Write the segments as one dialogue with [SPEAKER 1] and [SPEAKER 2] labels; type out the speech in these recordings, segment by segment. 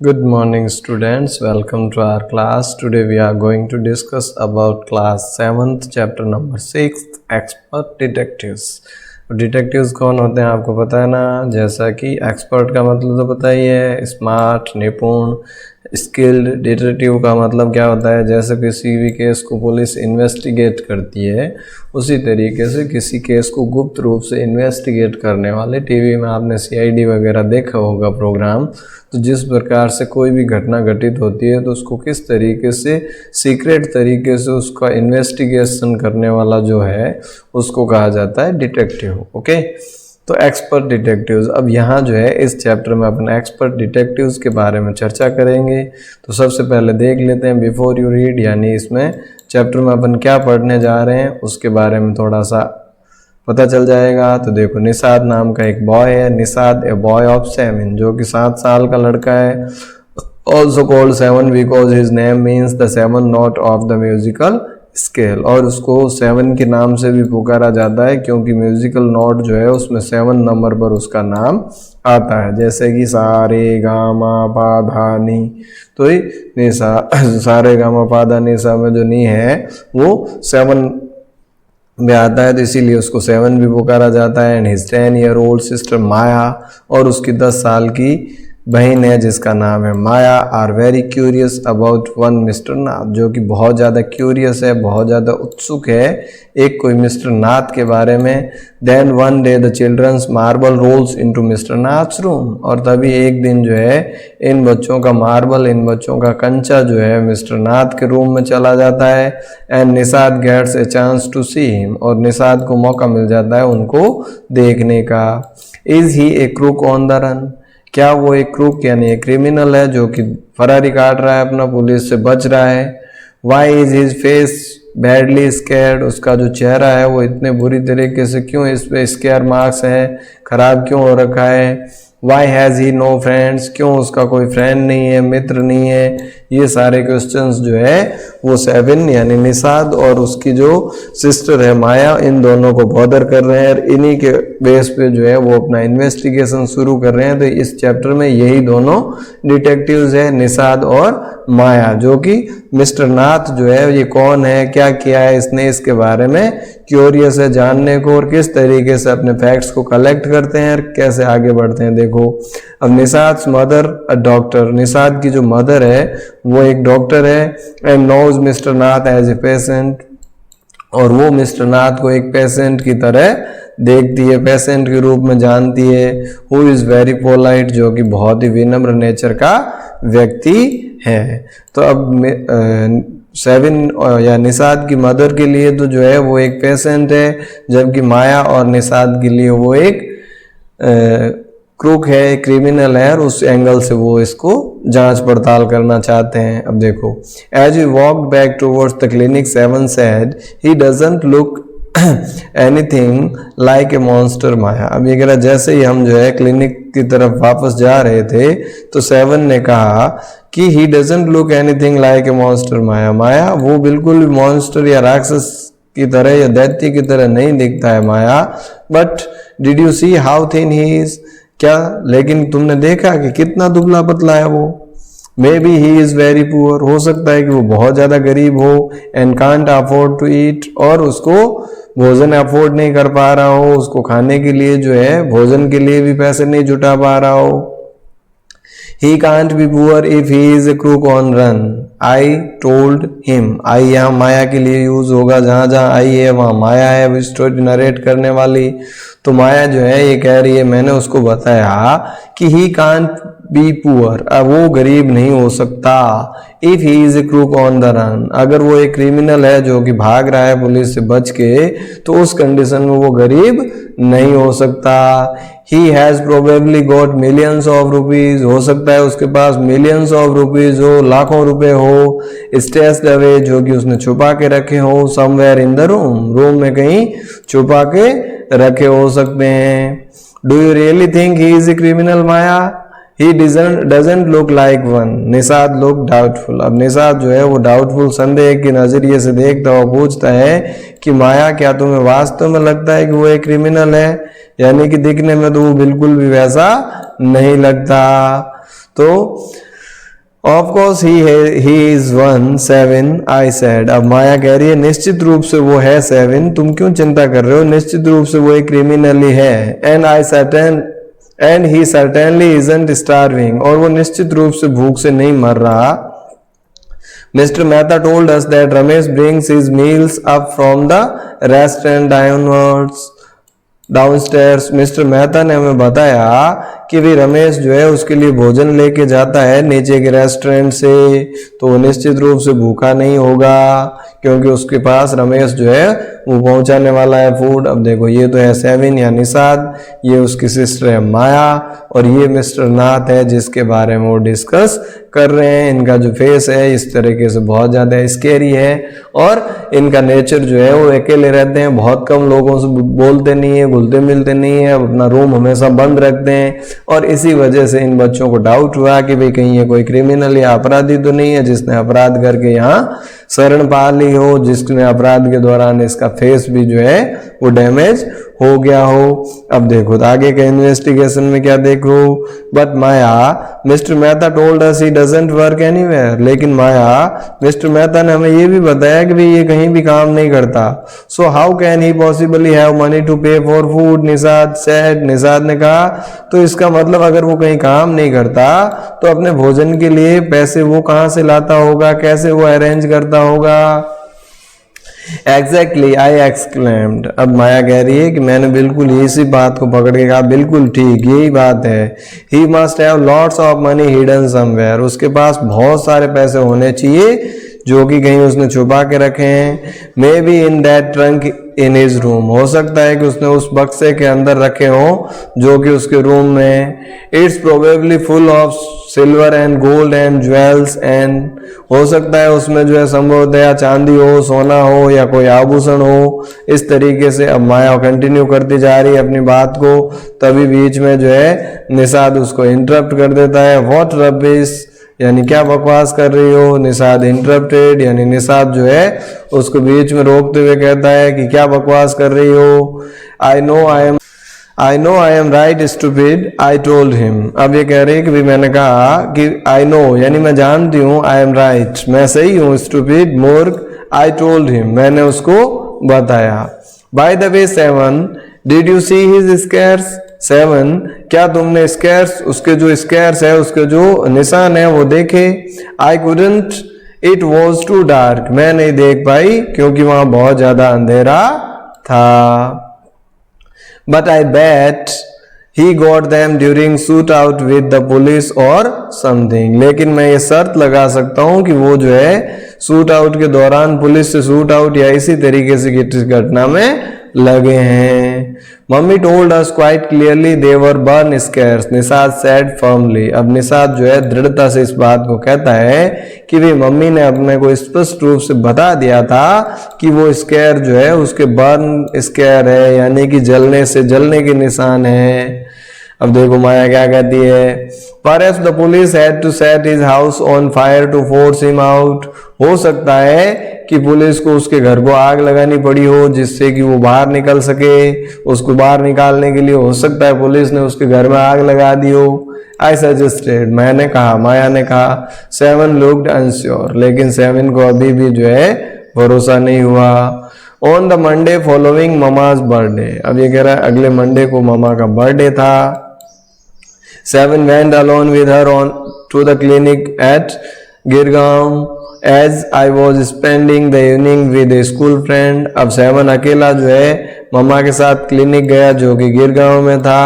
[SPEAKER 1] Good morning students, welcome to our class. Today we are going to discuss about class 7th chapter number 6 expert detectives. Detectives कौन होते हैं आपको पता है ना। जैसा कि एक्सपर्ट का मतलब तो पता ही है, स्मार्ट, निपुण, स्किल्ड। डिटेक्टिव का मतलब क्या होता है, जैसे किसी भी केस को पुलिस इन्वेस्टिगेट करती है उसी तरीके से किसी केस को गुप्त रूप से इन्वेस्टिगेट करने वाले। टीवी में आपने सीआईडी वगैरह देखा होगा प्रोग्राम, तो जिस प्रकार से कोई भी घटना घटित होती है तो उसको किस तरीके से सीक्रेट तरीके से उसका इन्वेस्टिगेशन करने वाला जो है उसको कहा जाता है डिटेक्टिव। ओके, तो एक्सपर्ट डिटेक्टिव्स। अब यहाँ जो है इस चैप्टर में अपन एक्सपर्ट डिटेक्टिव्स के बारे में चर्चा करेंगे। तो सबसे पहले देख लेते हैं बिफोर यू रीड, यानी इसमें चैप्टर में अपन क्या पढ़ने जा रहे हैं उसके बारे में थोड़ा सा पता चल जाएगा। तो देखो, निषाद नाम का एक बॉय है। निषाद ए बॉय ऑफ 7, जो कि 7 साल का लड़का है। Also called 7 because his name means the 7 note of the musical scale, और उसको 7 के नाम से भी पुकारा जाता है क्योंकि म्यूजिकल नोट जो है उसमें 7 नंबर पर उसका नाम आता है। जैसे कि सा रे गा मा पा धा नी, तो ये निशा, सा रे गा मा पा धा नी सा में जो नी है वो 7 में आता है, तो इसीलिए उसको 7 भी पुकारा जाता है। And his 10 year old sister Maya, और उसकी 10 साल की बहन है जिसका नाम है Maya, are very curious about one mister Nath, जो कि बहुत ज़्यादा क्यूरियस है, बहुत ज़्यादा उत्सुक है एक कोई मिस्टर नाथ के बारे में। Then one day the children's marble rolls into mister Nath's room, और तभी एक दिन जो है इन बच्चों का मार्बल, इन बच्चों का कंचा जो है मिस्टर नाथ के रूम में चला जाता है। And Nishad gets a chance to see him, और निषाद को मौका मिल जाता है उनको देखने का। Is he A crook on the run, क्या वो एक क्रूक यानी एक क्रिमिनल है जो कि फरारी काट रहा है, अपना पुलिस से बच रहा है। Why is his face badly scared, उसका जो चेहरा है वो इतने बुरी तरीके से क्यों, इस पे स्केयर मार्क्स है, खराब क्यों हो रखा है। Why has he no friends, क्यों उसका कोई फ्रेंड नहीं है, मित्र नहीं है। ये सारे क्वेश्चंस जो है वो 7 यानी निषाद और उसकी जो सिस्टर है माया, इन दोनों को बॉदर कर रहे हैं, और इन्हीं के बेस पे जो है वो अपना इन्वेस्टिगेशन शुरू कर रहे हैं। तो इस चैप्टर में यही दोनों डिटेक्टिव्स है, निषाद और माया, जो कि मिस्टर नाथ जो है ये कौन है, क्या किया है इसने, इसके बारे में क्यूरियस है जानने को, और किस तरीके से अपने फैक्ट्स को कलेक्ट करते हैं और कैसे आगे बढ़ते हैं। देखो, अब Nishad mother a doctor, Nishad की जो मदर है वो एक डॉक्टर है। And knows mister Nath as a patient, और वो मिस्टर नाथ को एक पेशेंट की तरह देखती है, पेशेंट के रूप में जानती है। हु इज वेरी पोलाइट, जो कि बहुत ही विनम्र नेचर का व्यक्ति है। तो अब 7 या निषाद की मदर के लिए तो जो है वो एक पेशेंट है, जबकि माया और निषाद के लिए वो एक क्रूक है, क्रिमिनल है, और उस एंगल से वो इसको जांच पड़ताल करना चाहते हैं। अब देखो, as we walked back towards the clinic 7 said he doesn't look anything like a monster Maya. अब ये कह रहा, जैसे ही हम जो है क्लिनिक की तरफ वापस जा रहे थे तो 7 ने कहा कि he doesn't look anything like a monster Maya, Maya वो बिल्कुल भी मॉन्स्टर या राक्षस की तरह या दैत्य की तरह नहीं दिखता है Maya. But did you see how thin he is, क्या लेकिन तुमने देखा कि कितना दुबला पतला है वो। Maybe he is very poor, हो सकता है कि वो बहुत ज्यादा गरीब हो। And can't afford to eat, और उसको भोजन अफोर्ड नहीं कर पा रहा हो, उसको खाने के लिए जो है भोजन के लिए भी पैसे नहीं जुटा पा रहा हो। He can't be poor if he is a crook on run. I told him. I यहाँ माया के लिए यूज होगा, जहाँ जहाँ आई है वहाँ माया है वो स्टोरी नरेट करने वाली। तो माया जो है ये कह रही है, मैंने उसको बताया कि he can't be poor, अब वो गरीब नहीं हो सकता। If he is a crook on the run, अगर वो एक क्रिमिनल है जो कि भाग रहा है पुलिस से बच के, तो उस कंडीशन में वो गरीब नहीं हो सकता। He has probably got millions of rupees, हो सकता है उसके पास millions of rupees हो, लाखों रुपए हो। Stashed away, जो कि उसने छुपा के रखे हो। Somewhere in the room, room में कहीं छुपा के रखे हो सकते हैं। Do you really think he is a criminal, Maya? He doesn't look like one. Nishad look doubtful, अब निषाद जो है वो डाउटफुल, संदेह के नजरिए से देखता हुआ पूछता है कि माया, क्या तुम्हें वास्तव में लगता है कि वो एक क्रिमिनल है, यानी कि दिखने में तो वो बिल्कुल भी वैसा नहीं लगता। तो of course he is one 7 I said. अब माया कह रही है निश्चित रूप से वो है 7, तुम क्यों चिंता कर रहे हो, निश्चित रूप से वो एक क्रिमिनल ही है। And he certainly isn't starving, और वो निश्चित रूप से भूख से नहीं मर रहा। Mister Mehta told us that Ramesh brings his meals up from the restaurant downstairs. Mister Mehta ने हमें बताया कि भी रमेश जो है उसके लिए भोजन लेके जाता है नीचे के रेस्टोरेंट से, तो वो निश्चित रूप से भूखा नहीं होगा क्योंकि उसके पास रमेश जो है वो पहुंचाने वाला है फूड। अब देखो ये तो है 7 या निषाद, ये उसकी सिस्टर है माया, और ये मिस्टर नाथ है जिसके बारे में वो डिस्कस कर रहे हैं। इनका जो फेस है इस तरीके से बहुत ज़्यादा स्केरी है, और इनका नेचर जो है वो अकेले रहते हैं, बहुत कम लोगों से बोलते नहीं है, घुलते मिलते नहीं है, अपना रूम हमेशा बंद रखते हैं। और इसी वजह से इन बच्चों को डाउट हुआ कि भाई कहीं ये कोई क्रिमिनल या अपराधी तो नहीं है जिसने अपराध करके यहाँ शरण पा ली हो, जिसने अपराध के दौरान इसका फेस भी जो है वो डैमेज हो गया हो। अब देखो आगे के इन्वेस्टिगेशन में क्या देखो, but Maya mister Mehta told us he doesn't work anywhere. लेकिन माया मिस्टर मेहता ने हमें ये भी बताया कि भाई ये कहीं भी काम नहीं करता। So how can he possibly have money to pay for food, Nishad said. Nishad ने कहा तो इसका मतलब अगर वो कहीं काम नहीं करता तो अपने भोजन के लिए पैसे वो कहाँ से लाता होगा, कैसे वो अरेंज करता होगा। Exactly I exclaimed. अब माया कह रही है कि मैंने बिल्कुल इसी बात को पकड़ के कहा, बिल्कुल ठीक यही बात है। He must have lots of money hidden somewhere, उसके पास बहुत सारे पैसे होने चाहिए जो कि कहीं उसने छुपा के रखे हैं। May be in that trunk in his room, हो सकता है कि उसने उस बक्से के अंदर रखे हों जो कि उसके रूम में। It's probably full of silver and gold and jewels, and हो सकता है उसमें जो है संभवतः चांदी हो, सोना हो या कोई आभूषण हो, इस तरीके से। अब माया कंटिन्यू करती जा रही है अपनी बात को, तभी बीच में जो है निषाद उसको इंटरप्ट कर देता है। व्हाट रबिश, यानी क्या बकवास कर रही हो। निषाद इंटरप्टेड, यानी निषाद जो है उसको बीच में रोकते हुए कहता है कि क्या बकवास कर रही हो। I know I am right stupid, I told him. अब ये कह रही है कि भी मैंने कहा कि आई नो, यानी मैं जानती हूँ, आई एम राइट, मैं सही हूँ, स्टूपिड मूर्ख, आई टोल्ड हिम, मैंने उसको बताया। By the way 7, did you see his scars. 7, क्या तुमने स्केयर्स, उसके जो स्केयर्स है, उसके जो निशान है वो देखे। I couldn't, it was too dark, मैं नहीं देख पाई क्योंकि वहां बहुत ज्यादा अंधेरा था। But I bet he got them during shoot out with the police और समथिंग, लेकिन मैं ये शर्त लगा सकता हूं कि वो जो है शूट आउट के दौरान पुलिस से शूट आउट या इसी तरीके से किसी घटना में लगे हैं। Mummy told us quite clearly they were burn scares, Nishad said firmly. अब निषाद जो है दृढ़ता से इस बात को कहता है कि वे मम्मी ने अपने को स्पष्ट रूप से बता दिया था कि वो स्केयर जो है उसके बर्न स्केयर है, यानी कि जलने से जलने के निशान है। अब देखो माया क्या कहती है, perhaps the police had to set his house on fire to force him out. हो सकता है कि पुलिस को उसके घर को आग लगानी पड़ी हो जिससे कि वो बाहर निकल सके। उसको बाहर निकालने के लिए हो सकता है पुलिस ने उसके घर में आग लगा दी हो। आई सजेस्टेड, मैंने कहा, माया ने कहा। 7 लुक्ड अनश्योर, लेकिन 7 को अभी भी जो है भरोसा नहीं हुआ। On the Monday following mama's birthday, अब ये कह रहा है अगले मंडे को मामा का बर्थडे था। 7 went alone with her on to the clinic at Girgaon as I was spending the evening with a school friend। अब 7 अकेला जो है मम्मा के साथ क्लिनिक गया जो कि गिरगांव में था,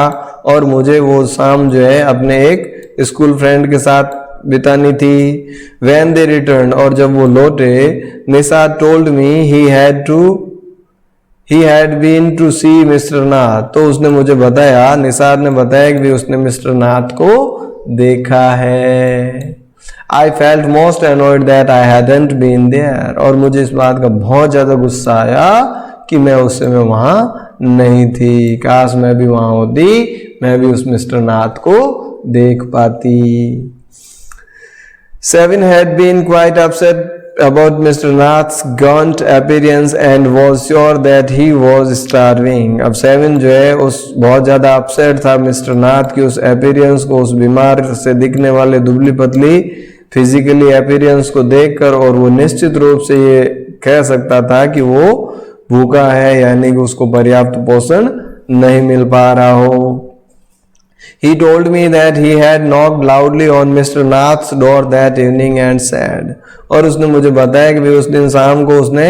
[SPEAKER 1] और मुझे वो शाम जो है अपने एक स्कूल फ्रेंड के साथ बितानी थी। When they returned, और जब वो लौटे, Nishad told me he had been to see Mr. नाथ, तो उसने मुझे बताया, निषाद ने बताया कि उसने मिस्टर नाथ को देखा है। I felt most annoyed that I hadn't been there, और मुझे इस बात का बहुत ज्यादा गुस्सा आया कि मैं उस समय वहां नहीं थी। काश मैं भी वहां होती, मैं भी उस मिस्टर नाथ को देख पाती। 7 had been quite upset about Mr. Nath's gaunt appearance and was sure that he was starving। अब 7 जो है उस बहुत ज्यादा अपसेट था मिस्टर नाथ की उस अपीयरेंस को, उस बीमार से दिखने वाले दुबली पतली फिजिकली अपीयरेंस को देखकर, और वो निश्चित रूप से ये कह सकता था कि वो भूखा है, यानी कि उसको पर्याप्त पोषण नहीं मिल पा रहा हो। He told me that he had knocked loudly on Mr. Nath's door that evening and said, और उसने मुझे बताया कि उस दिन शाम को उसने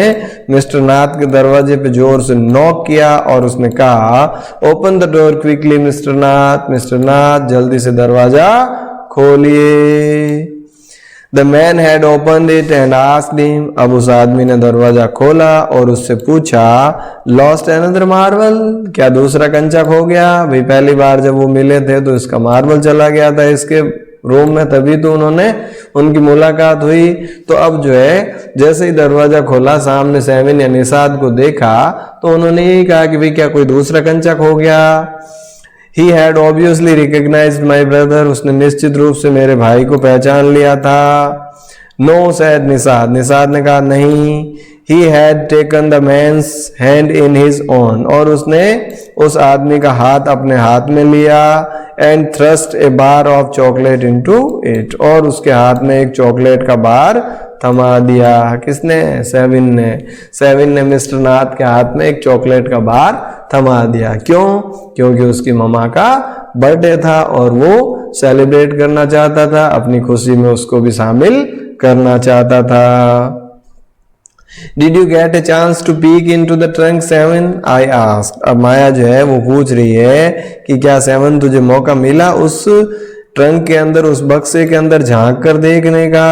[SPEAKER 1] मिस्टर नाथ के दरवाजे पे जोर से नॉक किया और उसने कहा, open the door quickly mister Nath जल्दी से दरवाजा खोलिए। The man had opened it and asked him, अब उस आदमी ने दरवाजा खोला और उससे पूछा, Lost another marble? क्या दूसरा कंचा खो गया? भाई पहली बार जब वो मिले थे तो इसका मार्बल चला गया था इसके रूम में, तभी तो उनकी मुलाकात हुई। तो अब जो है जैसे ही दरवाजा खोला, सामने सेविन या निषाद को देखा तो उन्होंने यही कहा कि भाई क्या कोई दूसरा कंचा खो गया। He had obviously recognized my brother, उसने निश्चित रूप से मेरे भाई को पहचान लिया था। No said निषाद ने कहा नहीं। He had taken the man's hand in his own, और उसने उस आदमी का हाथ अपने हाथ में लिया। And thrust a bar of chocolate into it, और उसके हाथ में एक चॉकलेट का बार थमा दिया। किसने? सेविन ने मिस्टर नाथ के हाथ में एक चॉकलेट का बार थमा दिया। क्यों? क्योंकि उसकी मम्मा का बर्थडे था और वो सेलिब्रेट करना चाहता था, अपनी खुशी में उसको भी शामिल करना चाहता था। Did you get a chance to peek into the trunk, Seven? I asked. अब माया जो है वो पूछ रही है कि क्या सेवन तुझे मौका मिला उस ट्रंक के अंदर, उस बक्से के अंदर झांक कर देखने का?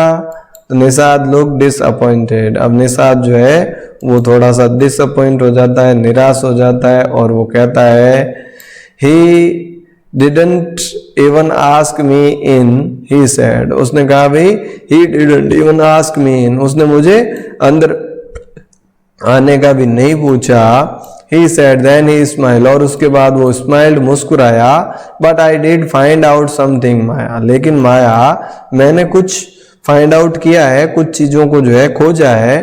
[SPEAKER 1] तो निषाद लुक डिसअपॉइंटेड। अब निषाद जो है वो थोड़ा सा डिसअपॉइंट हो जाता है, निराश हो जाता है, और वो कहता है, He didn't even ask me in, he said. उसने कहा भाई he didn't even ask me in, उसने मुझे अंदर आने का भी नहीं पूछा। He said, then he smiled, और उसके बाद वो स्माइल्ड, मुस्कुराया। But I did find out something, माया, लेकिन माया मैंने कुछ फाइंड आउट किया है, कुछ चीजों को जो है खोजा है।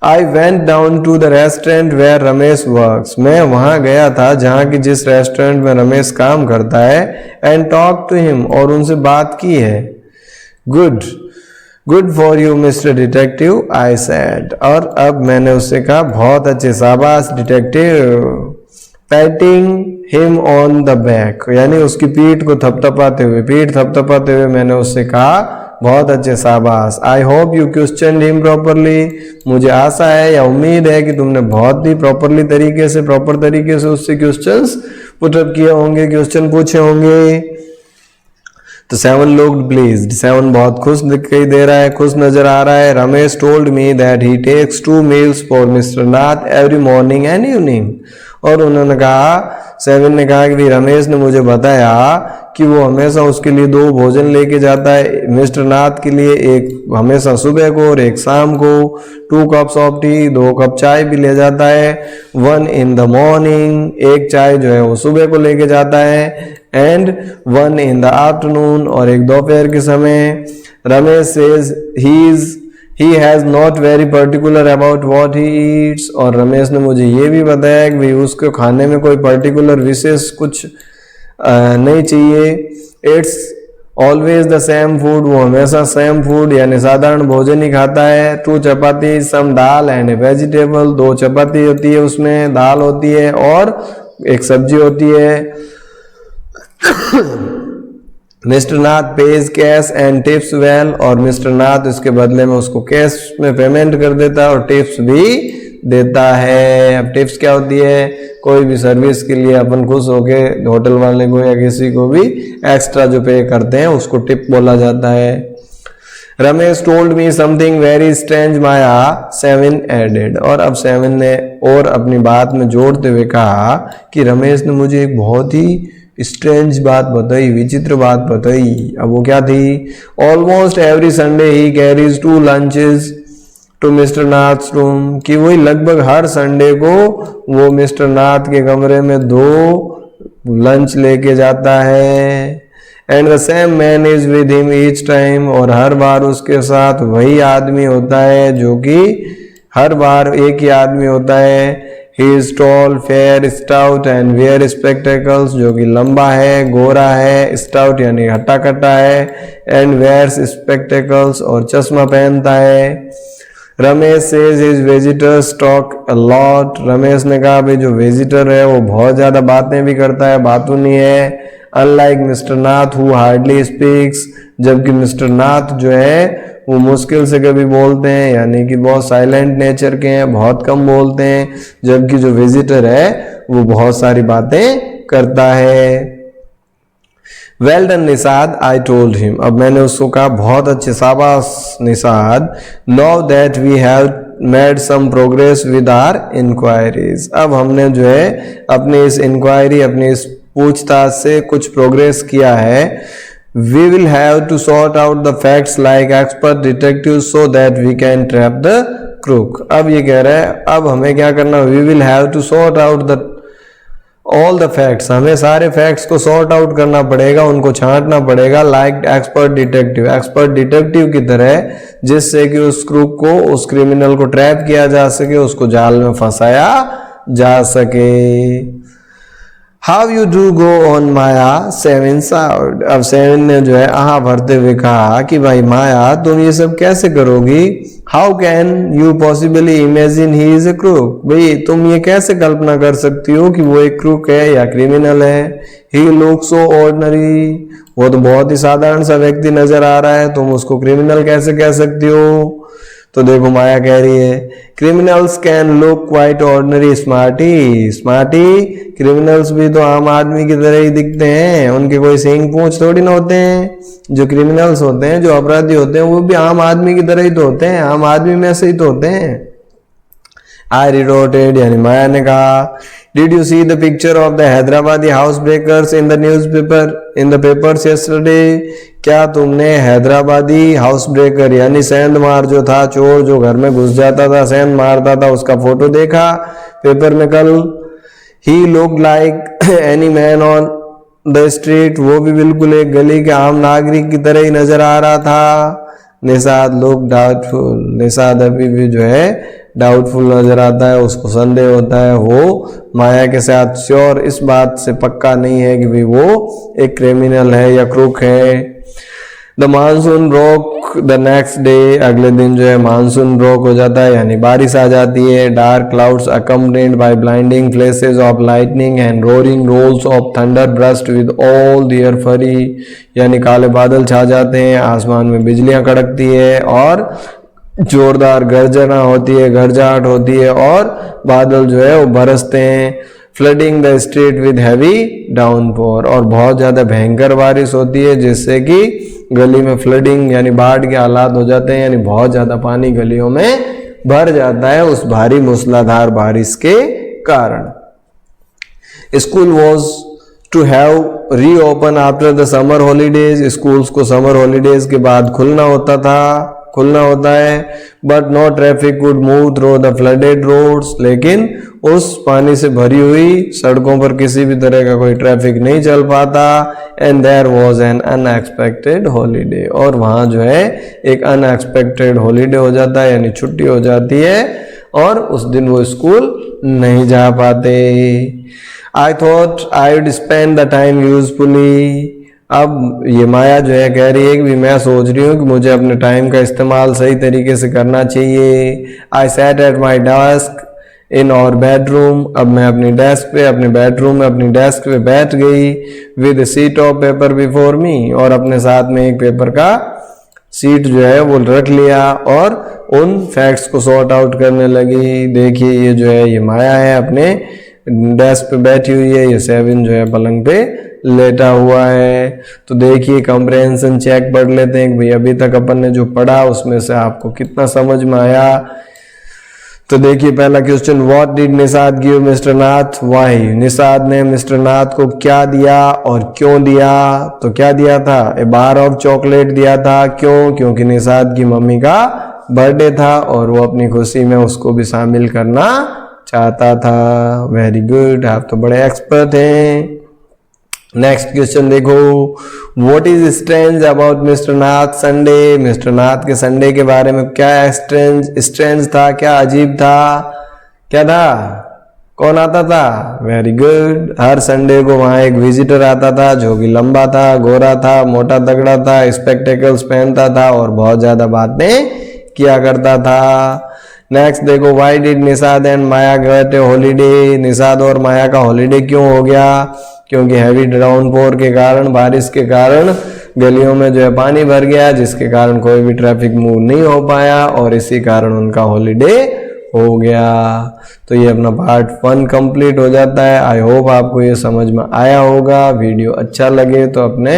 [SPEAKER 1] I went down to the restaurant where Ramesh works, मैं वहां गया था जहां की जिस रेस्टोरेंट में रमेश काम करता है। And talked to him, और उनसे बात की है। Good for you, Mr. Detective, I said. और अब मैंने उससे कहा, बहुत अच्छे, शाबाश detective. Patting him on the back, यानी उसकी पीठ थपथपाते हुए मैंने उससे कहा, बहुत अच्छे, शाबाश। I hope you questioned him properly, मुझे आशा है या उम्मीद है कि तुमने बहुत ही प्रॉपर तरीके से उससे क्वेश्चंस पुटअप किए होंगे, क्वेश्चन पूछे होंगे। तो सेवन लुक्ड प्लीज्ड, सेवन बहुत खुश दिखाई दे रहा है, खुश नजर आ रहा है। Ramesh told me that he takes 2 meals for mister Nath every morning and evening, और उन्होंने कहा, सेवन ने कहा कि रमेश ने मुझे बताया कि वो हमेशा उसके लिए 2 भोजन लेके जाता है, मिस्टर नाथ के लिए एक हमेशा सुबह को और एक शाम को। 2 cups ऑफ टी, 2 कप चाय भी ले जाता है। 1 in the morning, एक चाय जो है वो सुबह को लेके जाता है। एंड 1 in the afternoon, और एक दोपहर के समय। Ramesh says he has not very particular about what he eats, और रमेश ने मुझे ये भी बताया कि भाई उसको खाने में कोई पर्टिकुलर विशेष कुछ नहीं चाहिए। It's always the same food, वो हमेशा सेम फूड यानी साधारण भोजन ही खाता है। 2 चपाती, सम दाल एंड ए वेजिटेबल, 2 चपाती होती है, उसमें दाल होती है और एक सब्जी होती है। Mister Nath page cache and tips well, और मिस्टर नाथ इसके बदले में उसको कैश में पेमेंट कर देता है और टिप्स भी देता है। अब टिप्स क्या होती है? कोई भी सर्विस के लिए अपन खुश होके होटल वाले को या किसी को भी एक्स्ट्रा जो पे करते हैं उसको टिप बोला जाता है। Ramesh told me something very strange, Maya, seven added, और अब सेवन ने और अपनी बात में जोड़ते हुए कहा कि रमेश ने मुझे एक बहुत ही स्ट्रेंज बात बताई, विचित्र बात बताई। अब वो क्या थी? Almost every Sunday he carries 2 lunches to mister Nath room, कि वही लगभग हर संडे को वो मिस्टर नाथ के कमरे में 2 लंच लेके जाता है। And the same man is with him each time, और हर बार उसके साथ वही आदमी होता है, जो कि हर बार एक ही आदमी होता है। He is tall, fair, stout and wear spectacles, जो कि लंबा है, गोरा है, स्टाउट यानी हट्टा कट्टा है, एंड वेयर्स स्पेक्टेकल्स और चश्मा पहनता है। Ramesh says his visitors talk a lot, Ramesh ने कहा भाई जो विजिटर है वो बहुत ज्यादा बातें भी करता है, बातूनी है। Unlike mister Nath who hardly speaks, जबकि मिस्टर नाथ जो है वो मुश्किल से कभी बोलते हैं, यानी कि बहुत साइलेंट नेचर के हैं, बहुत कम बोलते हैं, जबकि जो विजिटर है वो बहुत सारी बातें करता है। Well done Nishad, I told him, अब मैंने उसको कहा बहुत अच्छे, शाबाश Nishad. Now that we have made some progress with our inquiries, अब हमने जो है अपनी इस इंक्वायरी, अपनी इस पूछताछ से कुछ प्रोग्रेस किया है। We will have to sort out the facts like expert detectives so that we can trap the crook. अब ये कह रहा है अब हमें क्या करना, we will have to sort out the all the facts, हमें सारे facts को sort out करना पड़ेगा, उनको छांटना पड़ेगा like expert detective की तरह, जिससे कि उस crook को, उस criminal को ट्रैप किया जा सके, उसको जाल में फंसाया जा सके। How you do go on Maya, seven said, अब सेवन ने जो है आहा भरते हुए कहा कि भाई माया तुम ये सब कैसे करोगी। How can you possibly imagine he is a crook, भाई तुम ये कैसे कल्पना कर सकती हो कि वो एक क्रूक है या क्रिमिनल है। ही लुक सो ऑर्डिनरी, वो तो बहुत ही साधारण सा व्यक्ति नजर आ रहा है, तुम उसको क्रिमिनल कैसे कह सकती हो। तो देखो माया कह रही है criminals can look quite ordinary smarty, criminals भी तो आम आदमी की तरह ही दिखते हैं, उनके कोई सींग पूंछ थोड़ी ना होते हैं। जो क्रिमिनल्स होते हैं, जो अपराधी होते हैं, वो भी आम आदमी की तरह ही तो होते हैं, आम आदमी में से ही तो होते हैं। आई रिटोर्टेड, यानी माया ने कहा did you see the picture of the Hyderabadi house breakers in the papers yesterday, क्या तुमने हैदराबादी हाउस ब्रेकर यानी सेंध मार जो था, चोर जो घर में घुस जाता था, सेंध मारता था, उसका फोटो देखा पेपर में कल। He look like any man on the street, वो भी बिल्कुल एक गली के आम नागरिक की तरह ही नजर आ रहा था। निषाद लुक डाउटफुल, निषाद अभी भी जो है डाउटफुल नजर आता है, उसको संदेह होता है, वो माया के साथ श्योर इस बात से पक्का नहीं है कि भाई वो एक क्रिमिनल है या क्रूक है। The monsoon broke the next day, अगले दिन जो है मानसून ब्रोक हो जाता है, यानी बारिश आ जाती है। Dark clouds accompanied by blinding flashes of lightning and roaring rolls of thunder burst with all their fury, यानी काले बादल छा जाते हैं, आसमान में बिजलियां कड़कती है और जोरदार गर्जना होती है, गरजाहट होती है और बादल जो है वो बरसते हैं। Flooding the street with heavy downpour, और बहुत ज्यादा भयंकर बारिश होती है जिससे कि गली में फ्लडिंग यानी बाढ़ के हालात हो जाते हैं, यानी बहुत ज्यादा पानी गलियों में भर जाता है उस भारी मूसलाधार बारिश के कारण। School was to have reopen after the summer holidays, schools को समर हॉलीडेज के बाद खुलना होता है। But no traffic would move through the flooded roads, लेकिन उस पानी से भरी हुई सड़कों पर किसी भी तरह का कोई ट्रैफिक नहीं चल पाता। And there was an unexpected holiday, और वहां जो है एक अनएक्सपेक्टेड हॉलीडे हो जाता है, यानी छुट्टी हो जाती है और उस दिन वो स्कूल नहीं जा पाते। I thought I would spend the time usefully, अब ये माया जो है कह रही है कि मैं सोच रही हूँ कि मुझे अपने टाइम का इस्तेमाल सही तरीके से करना चाहिए। I sat at my desk in our bedroom, अब मैं अपनी डेस्क पे, अपने बेडरूम में अपनी डेस्क पे बैठ गई। With seat of paper before me, और अपने साथ में एक पेपर का सीट जो है वो रख लिया और उन फैक्ट्स को सॉर्ट आउट करने लगी। देखिए ये जो है ये माया है, अपने डेस्क पे बैठी हुई है, ये सेवन जो है पलंग पे लेटा हुआ है। तो देखिए कंप्रहेंशन चेक पढ़ लेते हैं कि भाई अभी तक अपन ने जो पढ़ा उसमें से आपको कितना समझ में आया। तो देखिए पहला question, what did Nishad give mister Nath why, Nishad ने मिस्टर नाथ को क्या दिया और क्यों दिया। तो क्या दिया था, ए बार ऑफ चॉकलेट दिया था। क्यों, क्योंकि निषाद की मम्मी का बर्थडे था और वो अपनी खुशी में उसको भी शामिल करना चाहता था। वेरी गुड, आप तो बड़े एक्सपर्ट हैं। नेक्स्ट क्वेश्चन देखो, what is strange about mister Nath Sunday, mister Nath के संडे के बारे में क्या स्ट्रेंज था, क्या अजीब था, क्या था। कौन आता था? Very good. हर संडे को वहां एक विजिटर आता था जो कि लंबा था, गोरा था, मोटा तगड़ा था, स्पेक्टेकल्स पहनता था और बहुत ज्यादा बातें किया करता था। नेक्स्ट देखो, why did Nishad and Maya gate A holiday? Nishad और माया का हॉलीडे क्यों हो गया? क्योंकि हैवी डाउनपोर के कारण, बारिश के कारण गलियों में जो है पानी भर गया, जिसके कारण कोई भी ट्रैफिक मूव नहीं हो पाया और इसी कारण उनका हॉलीडे हो गया। तो ये अपना पार्ट 1 कंप्लीट हो जाता है। आई होप आपको ये समझ में आया होगा। वीडियो अच्छा लगे तो अपने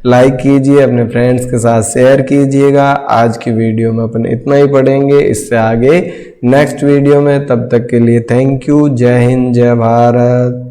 [SPEAKER 1] लाइक कीजिए, अपने फ्रेंड्स के साथ शेयर कीजिएगा। आज की वीडियो में अपन इतना ही पढ़ेंगे, इससे आगे नेक्स्ट वीडियो में। तब तक के लिए थैंक यू। जय हिंद, जय भारत।